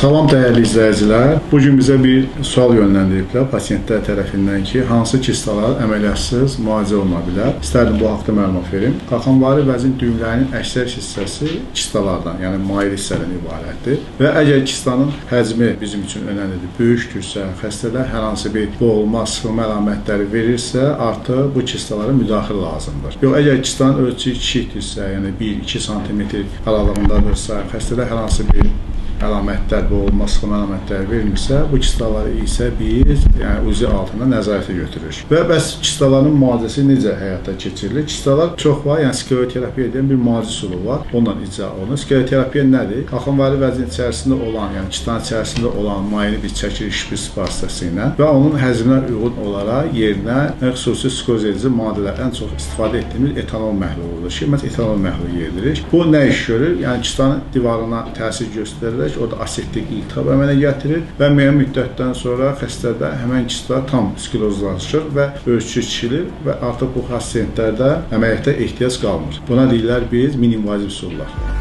Salam dəyərli izləyicilər. Bugün bizə bir sual yönləndiriblər pasiyentlər tərəfindən ki, hansı kistalar əməliyyatsız müalicə oluna bilər? İstərdim bu haqda məlumat verim. Qalxanvari vəzin düyümlərinin əksər hissəsi kistalardan, yəni mail hissədən ibarətdir. Və əgər kistanın həcmi bizim üçün önəmlidir, böyükdürsə, xəstələr hər hansı bir boğulma, sıxılma əlamətləri verirsə, artıq bu kistalara müdaxilə lazımdır. Yox, əgər kistanın ölçüsü kiçikdirsə, yəni 1-2 sm aralığındadırsa, xəstələr hər hansı bir əlamətlər, boğulma, sıxılma əlamətləri verilmirsə, bu kistaları isə biz UZI altında nəzarətə götürürük. Və bəs kistaların müalicəsi necə həyata keçirilir? Kistalar çox var, yəni skleroterapiya edən bir müalicə üsulu var. Onunla icra olunur. Skleroterapiya nədir? Qalxanvari vəzin içərisində olan, yəni kistanın içərisində olan mayını biz çəkirik şpris vasitəsilə və onun həzminə uyğun olaraq yerinə xüsusi skleroz edici maddələr, ən çox istifadə etdiyimiz etanol məhluludur ki, məhz etanol məhlulu yediririk. Bu nə iş görür? Yəni kistanın divarına təsir göstərir. Orada asetlik iltihab əmələ gətirir və müəyyən müddətdən sonra xəstədə həmən kista tam sklerozlaşır və ölçüsü kiçilir və artıq bu pasientlərdə əməliyyata ehtiyac qalmır. Buna deyirlər biz mini-invaziv üsullar.